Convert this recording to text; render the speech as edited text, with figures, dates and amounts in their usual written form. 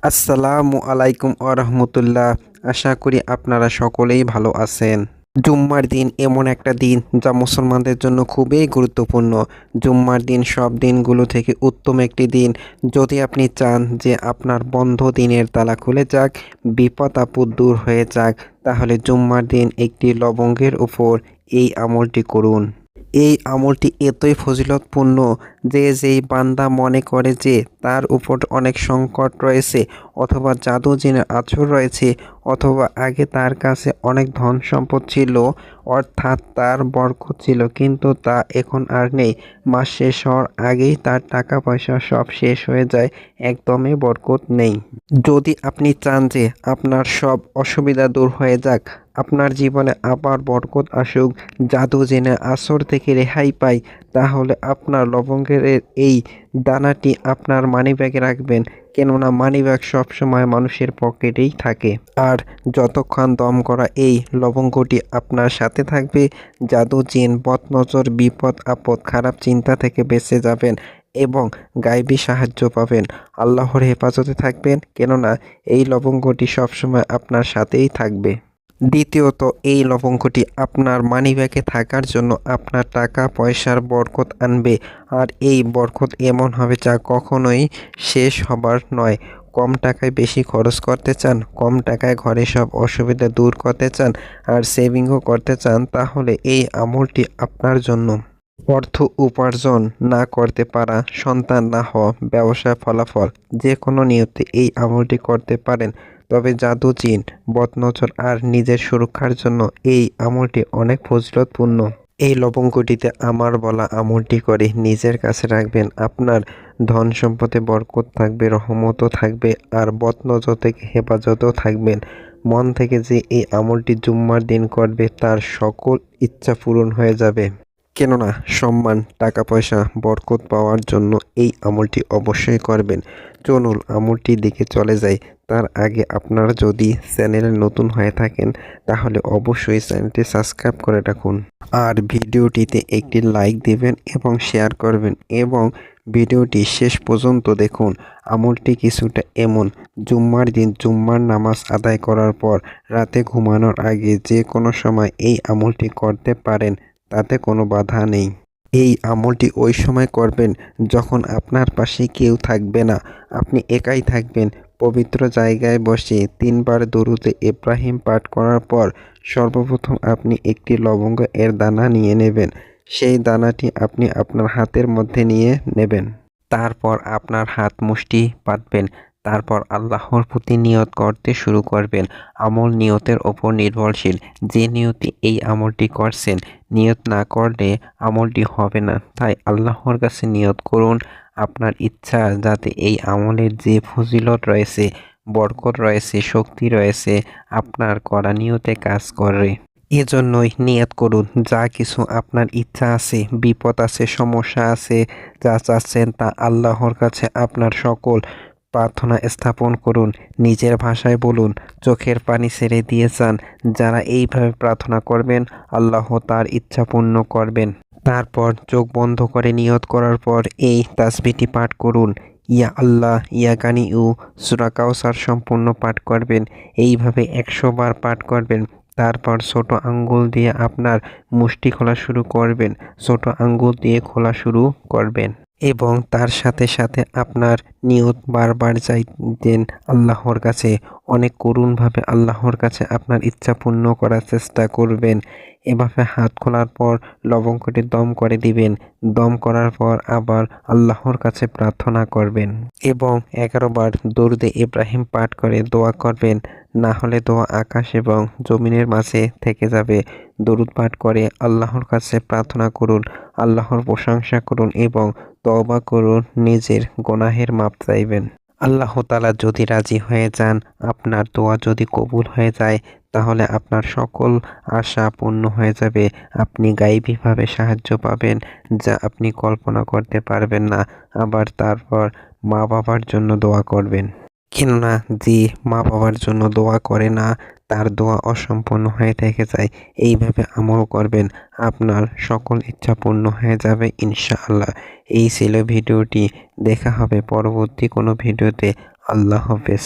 আসসালামু আলাইকুম আরহামতুল্লাহ। আশা করি আপনারা সকলেই ভালো আছেন। জুম্মার দিন এমন একটা দিন যা মুসলমানদের জন্য খুবই গুরুত্বপূর্ণ। জুম্মার দিন সব দিনগুলো থেকে উত্তম একটি দিন। যদি আপনি চান যে আপনার বন্ধ দিনের তালা খুলে যাক, বিপদ আপদ দূর হয়ে যাক, তাহলে জুম্মার দিন একটি লবঙ্গের উপর এই আমলটি করুন। এই আমলটি এতই ফজিলতপূর্ণ যে যেই বান্দা মনে করে যে তার উপর অনেক সংকট রয়েছে অথবা জাদু জিনের আছর রয়েছে অথবা আগে তার কাছে অনেক ধন সম্পদ ছিল, অর্থাৎ তার বরকত ছিল, কিন্তু তা এখন আর নেই। মাস শেষ হওয়ার আগেই তার টাকা পয়সা সব শেষ হয়ে যায়, একদমই বরকত নেই। যদি আপনি চান যে আপনার সব অসুবিধা দূর হয়ে যাক, আপনার জীবনে আবার বরকত আসুক, জাদু জেনে আসর থেকে রেহাই পাই, তাহলে আপনার লবঙ্গের এই দানাটি আপনার মানিব্যাগে রাখবেন। কেননা মানিব্যাগ সবসময় মানুষের পকেটেই থাকে। আর যতক্ষণ দম করা এই লবঙ্গটি আপনার সাথে থাকবে, জাদু জিন বদনজর বিপদ আপদ খারাপ চিন্তা থেকে বেঁচে যাবেন এবং গায়েবী সাহায্য পাবেন। আল্লাহর হেফাজতে থাকবেন, কেননা এই লবঙ্গটি সবসময় আপনার সাথেই থাকবে। দ্বিতীয়ত, এই লবঙ্গটি আপনার মানিব্যাগে থাকার জন্য আপনার টাকা পয়সার বরকত আনবে। আর এই বরকত এমন হবে যা কখনোই শেষ হবার নয়। কম টাকায় বেশি খরচ করতে চান, কম টাকায় ঘরে সব অসুবিধা দূর করতে চান, আর সেভিংও করতে চান, তাহলে এই আমলটি আপনার জন্য। অর্থ উপার্জন না করতে পারা, সন্তান না হওয়া, ব্যবসায় ফলাফল, যে কোনো নিয়তে এই আমলটি করতে পারেন। তবে জাদু জিন বদনজর আর নিজের সুরক্ষার জন্য এই আমলটি অনেক ফজিলতপূর্ণ। এই লবঙ্গটিতে আমার বলা আমলটি করে নিজের কাছে রাখবেন, আপনার ধন সম্পদে বরকত থাকবে, রহমতও থাকবে, আর বদনজর থেকে হেফাজতও থাকবেন। মন থেকে যে এই আমলটি জুম্মার দিন করবে তার সকল ইচ্ছা পূরণ হয়ে যাবে। কেননা সম্মান, টাকা পয়সা, বরকত পাওয়ার জন্য এই আমলটি অবশ্যই করবেন। চলুন আমলটির দিকে চলে যাই। তার আগে আপনারা যদি চ্যানেলে নতুন হয়ে থাকেন তাহলে অবশ্যই চ্যানেলটি সাবস্ক্রাইব করে রাখুন। আর ভিডিওটিতে একটি লাইক দিবেন এবং শেয়ার করবেন এবং ভিডিওটি শেষ পর্যন্ত দেখুন। আমলটি কিছুটা এমন: জুম্মার দিন জুম্মার নামাজ আদায় করার পর রাতে ঘুমানোর আগে যে কোনো সময় এই আমলটি করতে পারেন, তাতে কোনো বাধা নেই। এই আমলটি ওই সময় করবেন যখন আপনার পাশে কেউ থাকবে না, আপনি একাই থাকবেন। পবিত্র জায়গায় বসে 3 বার দরুদে ইব্রাহিম পাঠ করার পর সর্বপ্রথম আপনি একটি লবঙ্গ এর দানা নিয়ে নেবেন। সেই দানাটি আপনি আপনার হাতের মধ্যে নিয়ে নেবেন। তারপর আপনার হাত মুষ্টি বাঁধবেন। তারপর আল্লাহর প্রতি নিয়ত করতে শুরু করবেন। আমল নিয়তের ওপর নির্ভরশীল। যে নিয়তে এই আমলটি করছেন, নিয়ত না করলে আমলটি হবে না। তাই আল্লাহর কাছে নিয়ত করুন। আপনার ইচ্ছা যাতে এই আমলের যে ফজিলত রয়েছে, বরকত রয়েছে, শক্তি রয়েছে, আপনার করা নিয়তে কাজ করে। এজন্যই নিয়ত করুন। যা কিছু আপনার ইচ্ছা আছে, বিপদ আছে, সমস্যা আছে, যা চাচ্ছেন তা আল্লাহর কাছে আপনার সকল প্রার্থনা স্থাপন করুন। নিজের ভাষায় বলুন, চোখের পানি ছেড়ে দিয়ে যান। যারা এইভাবে প্রার্থনা করবেন, আল্লাহ তার ইচ্ছা পূর্ণ করবেন। তারপর চোখ বন্ধ করে নিয়ত করার পর এই তাসবিহটি পাঠ করুন। ইয়া আল্লাহ ইয়া গানিউ সূরা কাউসার সম্পূর্ণ পাঠ করবেন। এইভাবে 100 বার পাঠ করবেন। তারপর ছোট আঙ্গুল দিয়ে আপনার মুষ্টি খোলা শুরু করবেন। ছোট আঙ্গুল দিয়ে খোলা শুরু করবেন এবং তার সাথে সাথে আপনার নিয়ত বারবার চাইতেন আল্লাহর কাছে। অনেক করুণভাবে আল্লাহর কাছে আপনার ইচ্ছা পূর্ণ করার চেষ্টা করবেন। এভাবে হাত খোলার পর লবঙ্গটি দম করে দিবেন। দম করার পর আবার আল্লাহর কাছে প্রার্থনা করবেন এবং 11 বার দরুদে ইব্রাহিম পাঠ করে দোয়া করবেন। না হলে দোয়া আকাশ এবং জমিনের মাঝে থেকে যাবে। দরুদ পাঠ করে আল্লাহর কাছে প্রার্থনা করুন, আল্লাহর প্রশংসা করুন এবং তওবা করুন, নিজের গুনাহের মাপ চাইবেন। আল্লাহ তাআলা যদি রাজি হয়ে যান, আপনার দোয়া যদি কবুল হয়ে যায়, তাহলে আপনার সকল আশা পূর্ণ হয়ে যাবে। আপনি গায়েবীভাবে সাহায্য পাবেন যা আপনি কল্পনা করতে পারবেন না। আবার তারপর মা বাবার জন্য দোয়া করবেন। কেননা যে মা বাবার জন্য দোয়া করে না, তার দোয়া অসম্পূর্ণ হয়ে থেকে যায়। এইভাবে আমল করবেন, আপনার সকল ইচ্ছা পূর্ণ হয়ে যাবে ইনশাআল্লাহ। এই ছিল ভিডিওটি। দেখা হবে পরবর্তী কোনো ভিডিওতে। আল্লাহ হাফেজ।